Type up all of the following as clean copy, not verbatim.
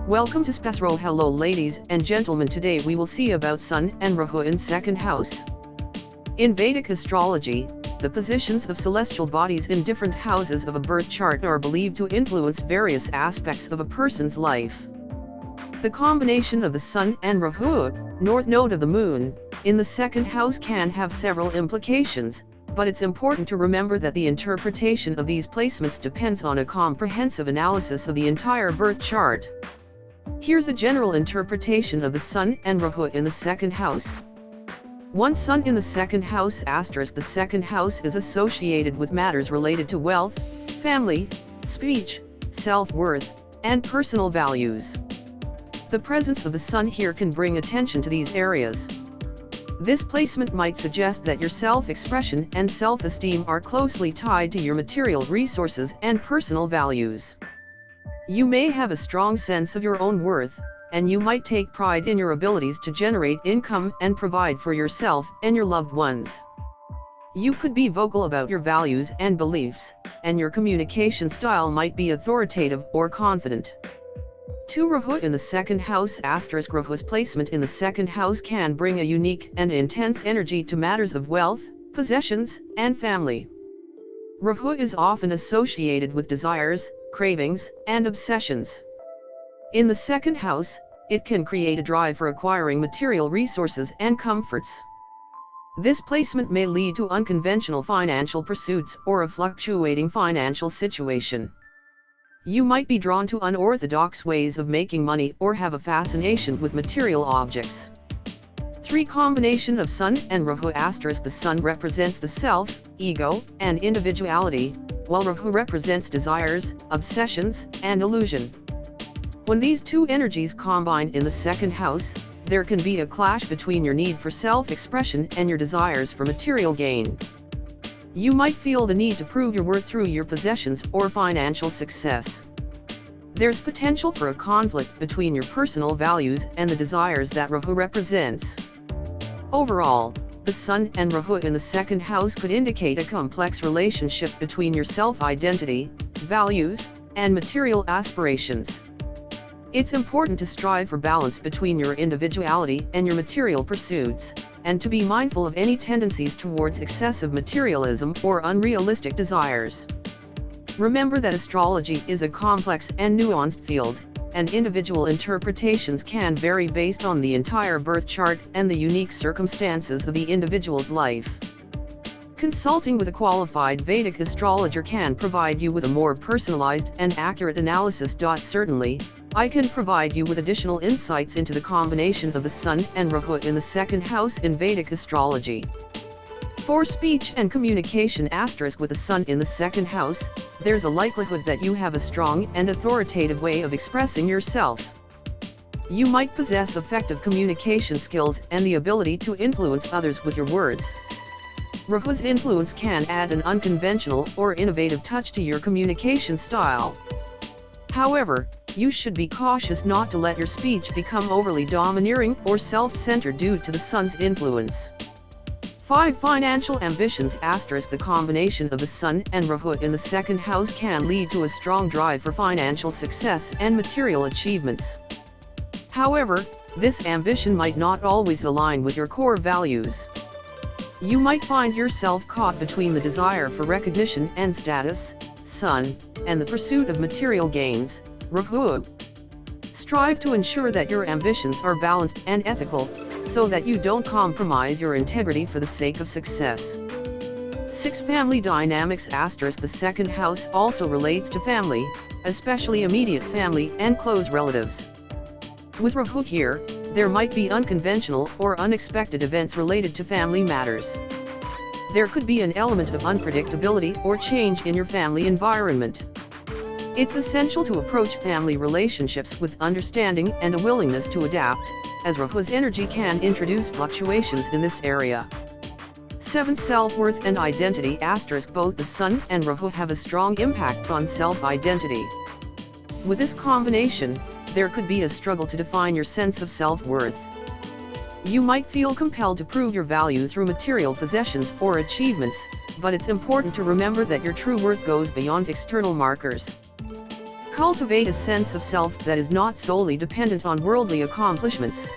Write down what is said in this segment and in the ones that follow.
Welcome to SPASRO. Hello ladies and gentlemen, today we will see about Sun and Rahu in second house. In Vedic astrology, the positions of celestial bodies in different houses of a birth chart are believed to influence various aspects of a person's life. The combination of the Sun and Rahu, north node of the Moon, in the second house can have several implications, but it's important to remember that the interpretation of these placements depends on a comprehensive analysis of the entire birth chart. Here's a general interpretation of the Sun and Rahu in the second house. 1. Sun in the second house *. The second house is associated with matters related to wealth, family, speech, self-worth, and personal values. The presence of the Sun here can bring attention to these areas. This placement might suggest that your self-expression and self-esteem are closely tied to your material resources and personal values. You may have a strong sense of your own worth, and you might take pride in your abilities to generate income and provide for yourself and your loved ones. You could be vocal about your values and beliefs, and your communication style might be authoritative or confident. 2. Rahu in the second house *. Rahu's placement in the second house can bring a unique and intense energy to matters of wealth, possessions, and family. Rahu is often associated with desires, cravings, and obsessions. In the second house, it can create a drive for acquiring material resources and comforts. This placement may lead to unconventional financial pursuits or a fluctuating financial situation. You might be drawn to unorthodox ways of making money or have a fascination with material objects. 3. Combination of Sun and Rahu *. The Sun represents the self, ego, and individuality, while Rahu represents desires, obsessions, and illusion. When these two energies combine in the second house, there can be a clash between your need for self-expression and your desires for material gain. You might feel the need to prove your worth through your possessions or financial success. There's potential for a conflict between your personal values and the desires that Rahu represents. Overall, the Sun and Rahu in the second house could indicate a complex relationship between your self-identity, values, and material aspirations. It's important to strive for balance between your individuality and your material pursuits, and to be mindful of any tendencies towards excessive materialism or unrealistic desires. Remember that astrology is a complex and nuanced field, and individual interpretations can vary based on the entire birth chart and the unique circumstances of the individual's life. Consulting with a qualified Vedic astrologer can provide you with a more personalized and accurate analysis. Certainly, I can provide you with additional insights into the combination of the Sun and Rahu in the second house in Vedic astrology. For speech and communication * with the Sun in the second house, there's a likelihood that you have a strong and authoritative way of expressing yourself. You might possess effective communication skills and the ability to influence others with your words. Rahu's influence can add an unconventional or innovative touch to your communication style. However, you should be cautious not to let your speech become overly domineering or self-centered due to the Sun's influence. 5. Financial ambitions * The combination of the Sun and Rahu in the second house can lead to a strong drive for financial success and material achievements. However, this ambition might not always align with your core values. You might find yourself caught between the desire for recognition and status, Sun, and the pursuit of material gains, Rahu. Strive to ensure that your ambitions are balanced and ethical, so that you don't compromise your integrity for the sake of success. 6. Family dynamics * The second house also relates to family, especially immediate family and close relatives. With Rahu here, there might be unconventional or unexpected events related to family matters. There could be an element of unpredictability or change in your family environment. It's essential to approach family relationships with understanding and a willingness to adapt, as Rahu's energy can introduce fluctuations in this area. 7. Self-worth and identity * Both the Sun and Rahu have a strong impact on self-identity. With this combination, there could be a struggle to define your sense of self-worth. You might feel compelled to prove your value through material possessions or achievements, but it's important to remember that your true worth goes beyond external markers. Cultivate a sense of self that is not solely dependent on worldly accomplishments.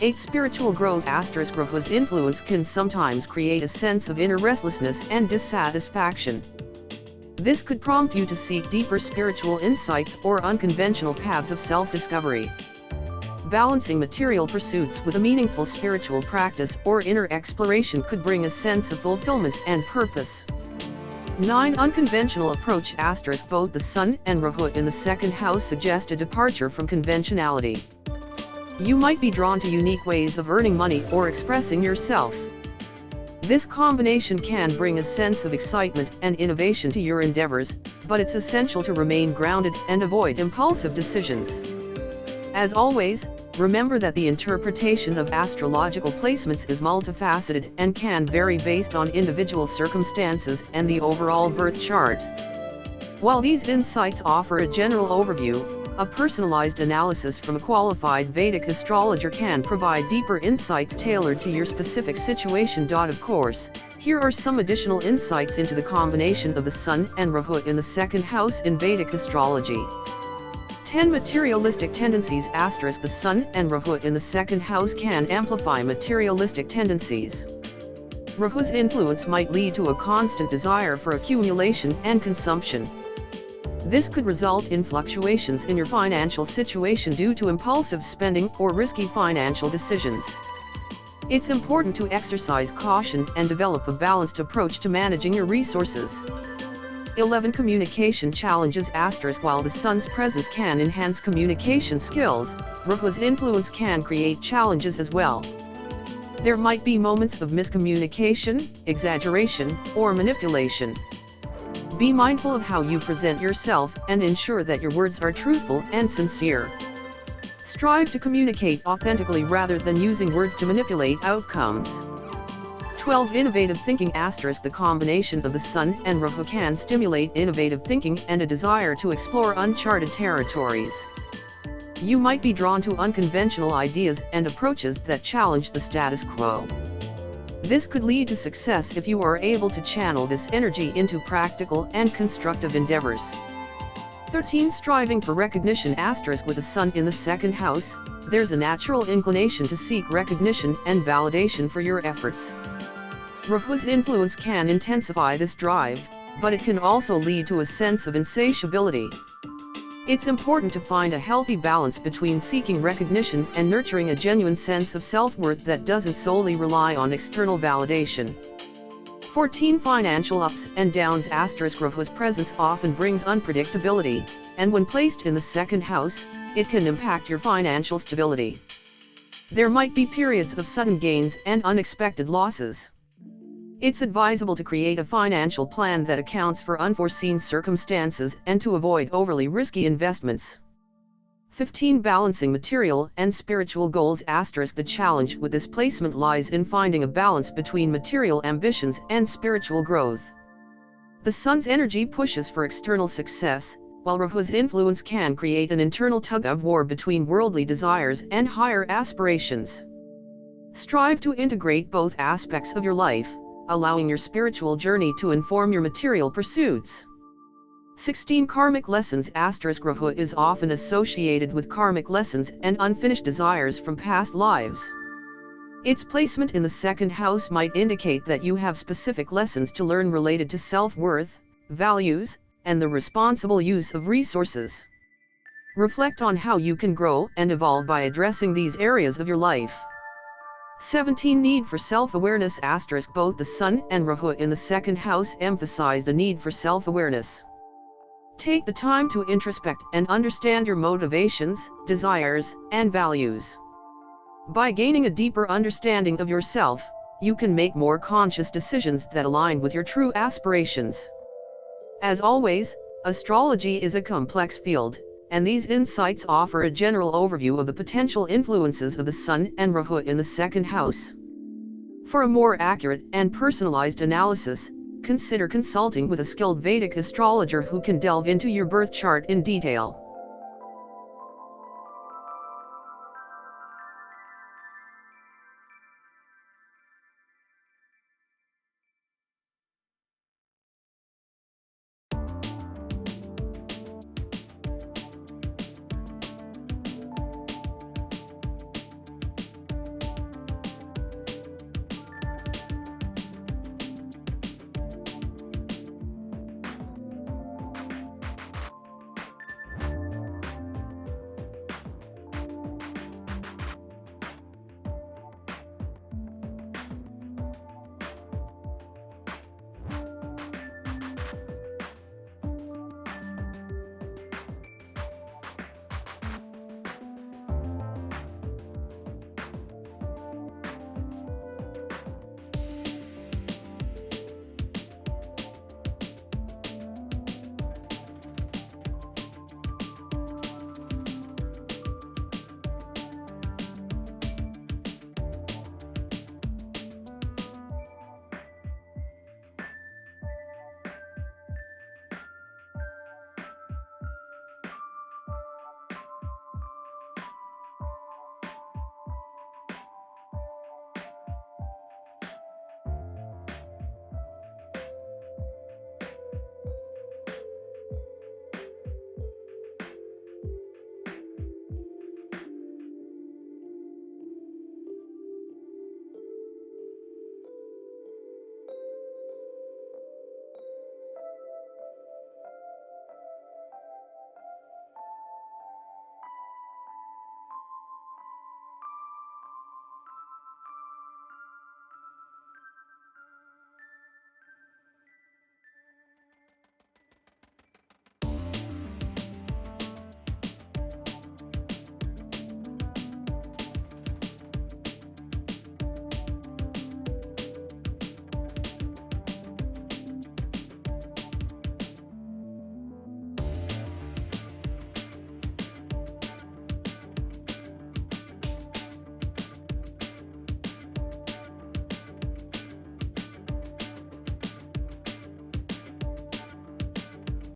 8. Spiritual growth. Rahu's influence can sometimes create a sense of inner restlessness and dissatisfaction. This could prompt you to seek deeper spiritual insights or unconventional paths of self-discovery. Balancing material pursuits with a meaningful spiritual practice or inner exploration could bring a sense of fulfillment and purpose. 9. Unconventional approach. Both the Sun and Rahu in the second house suggest a departure from conventionality. You might be drawn to unique ways of earning money or expressing yourself. This combination can bring a sense of excitement and innovation to your endeavors, but it's essential to remain grounded and avoid impulsive decisions. As always, remember that the interpretation of astrological placements is multifaceted and can vary based on individual circumstances and the overall birth chart. While these insights offer a general overview, a personalized analysis from a qualified Vedic astrologer can provide deeper insights tailored to your specific situation. Of course, here are some additional insights into the combination of the Sun and Rahu in the second house in Vedic astrology. 10. Materialistic tendencies. The Sun and Rahu in the second house can amplify materialistic tendencies. Rahu's influence might lead to a constant desire for accumulation and consumption. This could result in fluctuations in your financial situation due to impulsive spending or risky financial decisions. It's important to exercise caution and develop a balanced approach to managing your resources. 11. Communication challenges. While the Sun's presence can enhance communication skills, Rahu's influence can create challenges as well. There might be moments of miscommunication, exaggeration, or manipulation. Be mindful of how you present yourself and ensure that your words are truthful and sincere. Strive to communicate authentically rather than using words to manipulate outcomes. 12. Innovative thinking. The combination of the Sun and Rahu can stimulate innovative thinking and a desire to explore uncharted territories. You might be drawn to unconventional ideas and approaches that challenge the status quo. This could lead to success if you are able to channel this energy into practical and constructive endeavors. 13. Striving for recognition. With the Sun in the second house, there's a natural inclination to seek recognition and validation for your efforts. Rahu's influence can intensify this drive, but it can also lead to a sense of insatiability. It's important to find a healthy balance between seeking recognition and nurturing a genuine sense of self-worth that doesn't solely rely on external validation. 14. Financial ups and downs. Rahu's presence often brings unpredictability, and when placed in the second house, it can impact your financial stability. There might be periods of sudden gains and unexpected losses. It's advisable to create a financial plan that accounts for unforeseen circumstances and to avoid overly risky investments. 15. Balancing material and spiritual goals. The challenge with this placement lies in finding a balance between material ambitions and spiritual growth. The Sun's energy pushes for external success, while Rahu's influence can create an internal tug-of-war between worldly desires and higher aspirations. Strive to integrate both aspects of your life, allowing your spiritual journey to inform your material pursuits. 16. Karmic lessons. Rahu is often associated with karmic lessons and unfinished desires from past lives. Its placement in the second house might indicate that you have specific lessons to learn related to self-worth, values, and the responsible use of resources. Reflect on how you can grow and evolve by addressing these areas of your life. 17. Need for self-awareness. Both the Sun and Rahu in the second house emphasize the need for self-awareness. Take the time to introspect and understand your motivations, desires, and values. By gaining a deeper understanding of yourself, you can make more conscious decisions that align with your true aspirations. As always, astrology is a complex field, and these insights offer a general overview of the potential influences of the Sun and Rahu in the second house. For a more accurate and personalized analysis, consider consulting with a skilled Vedic astrologer who can delve into your birth chart in detail.